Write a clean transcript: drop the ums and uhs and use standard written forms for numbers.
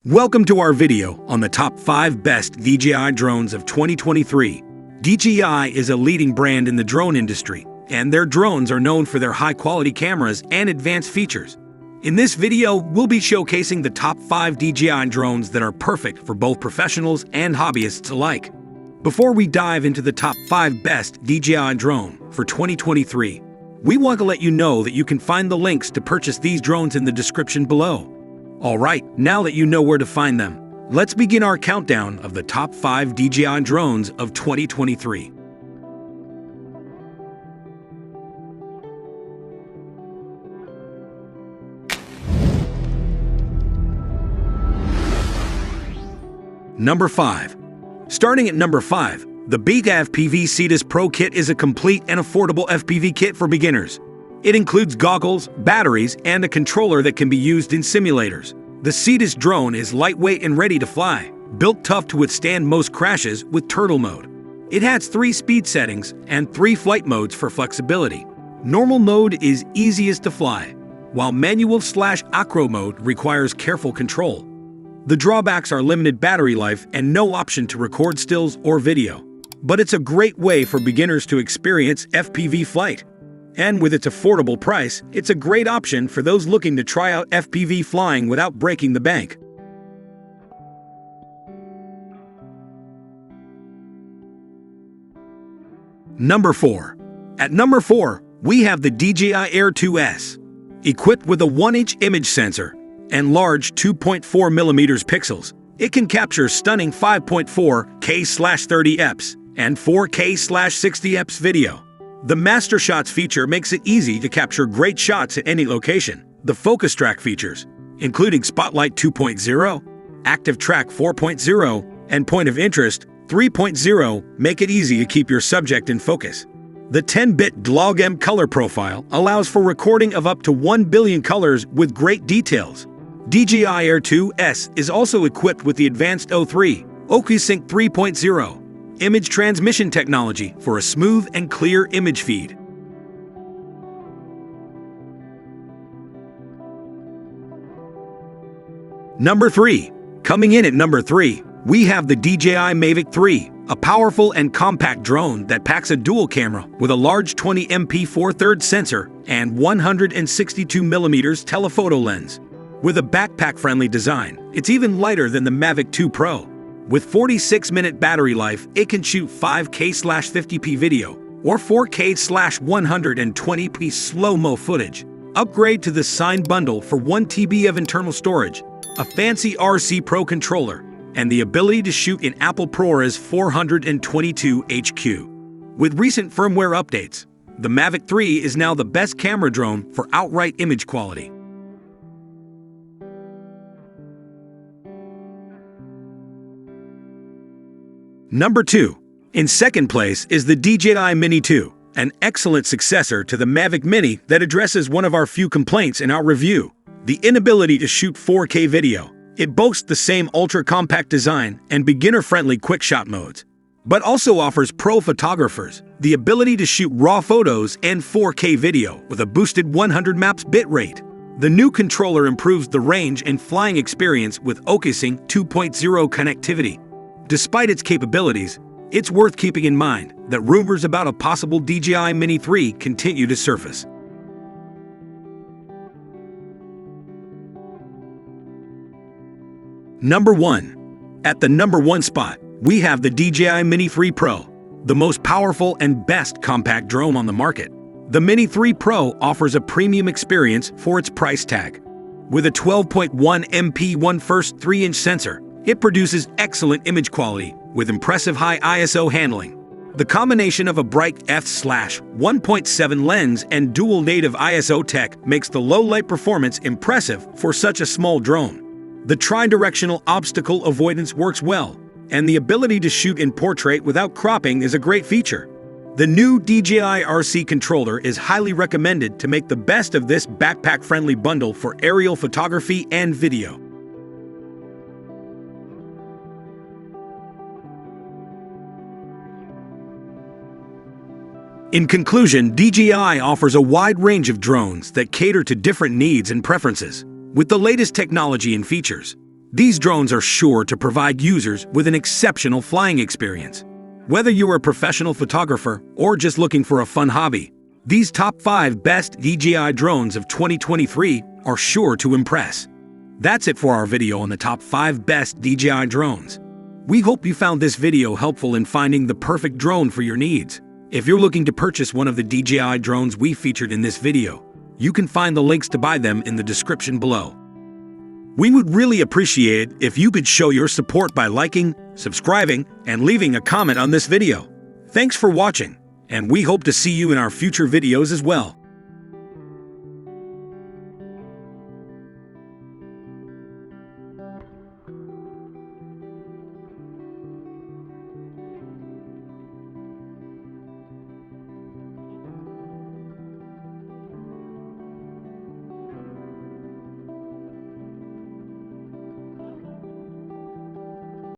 Welcome to our video on the top 5 best DJI drones of 2023. DJI is a leading brand in the drone industry, and their drones are known for their high-quality cameras and advanced features. In this video, we'll be showcasing the top 5 DJI drones that are perfect for both professionals and hobbyists alike. Before we dive into the top 5 best DJI drone for 2023, we want to let you know that you can find the links to purchase these drones in the description below. Alright, now that you know where to find them, let's begin our countdown of the top 5 DJI drones of 2023. Number 5. Starting at number 5, the Beta FPV Cetus Pro Kit is a complete and affordable FPV kit for beginners. It includes goggles, batteries, and a controller that can be used in simulators. The Cetus drone is lightweight and ready to fly, built tough to withstand most crashes with turtle mode. It has 3 speed settings and 3 flight modes for flexibility. Normal mode is easiest to fly, while manual/acro mode requires careful control. The drawbacks are limited battery life and no option to record stills or video. But it's a great way for beginners to experience FPV flight. And with its affordable price, it's a great option for those looking to try out FPV flying without breaking the bank. Number 4. At number 4, we have the DJI Air 2S. Equipped with a 1-inch image sensor and large 2.4mm pixels, it can capture stunning 5.4K/30fps and 4K/60fps video. The Master Shots feature makes it easy to capture great shots at any location. The Focus Track features, including Spotlight 2.0, Active Track 4.0, and Point of Interest 3.0, make it easy to keep your subject in focus. The 10-bit DLOG-M color profile allows for recording of up to 1 billion colors with great details. DJI Air 2S is also equipped with the advanced O3 OcuSync 3.0 image transmission technology for a smooth and clear image feed. Number 3. Coming in at number 3, we have the DJI Mavic 3, a powerful and compact drone that packs a dual camera with a large 20MP 4/3 sensor and 162mm telephoto lens. With a backpack-friendly design, it's even lighter than the Mavic 2 Pro. With 46-minute battery life, it can shoot 5K/50p video or 4K/120p slow-mo footage. Upgrade to the signed bundle for 1 TB of internal storage, a fancy RC Pro controller, and the ability to shoot in Apple ProRes 422HQ. With recent firmware updates, the Mavic 3 is now the best camera drone for outright image quality. Number 2. In second place is the DJI Mini 2, an excellent successor to the Mavic Mini that addresses one of our few complaints in our review: the inability to shoot 4K video. It boasts the same ultra-compact design and beginner-friendly quick-shot modes, but also offers pro photographers the ability to shoot raw photos and 4K video with a boosted 100 maps bitrate. The new controller improves the range and flying experience with OcuSync 2.0 connectivity. Despite its capabilities, it's worth keeping in mind that rumors about a possible DJI Mini 3 continue to surface. Number 1. At the number 1 spot, we have the DJI Mini 3 Pro, the most powerful and best compact drone on the market. The Mini 3 Pro offers a premium experience for its price tag. With a 12.1MP 1/1 3-inch sensor, it produces excellent image quality with impressive high ISO handling. The combination of a bright f/1.7 lens and dual native ISO tech makes the low-light performance impressive for such a small drone. The tri-directional obstacle avoidance works well, and the ability to shoot in portrait without cropping is a great feature. The new DJI RC controller is highly recommended to make the best of this backpack-friendly bundle for aerial photography and video. In conclusion, DJI offers a wide range of drones that cater to different needs and preferences. With the latest technology and features, These drones are sure to provide users with an exceptional flying experience. Whether you're a professional photographer or just looking for a fun hobby, these top 5 best DJI drones of 2023 are sure to impress. That's it for our video on the top 5 best DJI drones. We hope you found this video helpful in finding the perfect drone for your needs. If you're looking to purchase one of the DJI drones we featured in this video, you can find the links to buy them in the description below. We would really appreciate it if you could show your support by liking, subscribing, and leaving a comment on this video. Thanks for watching, and we hope to see you in our future videos as well.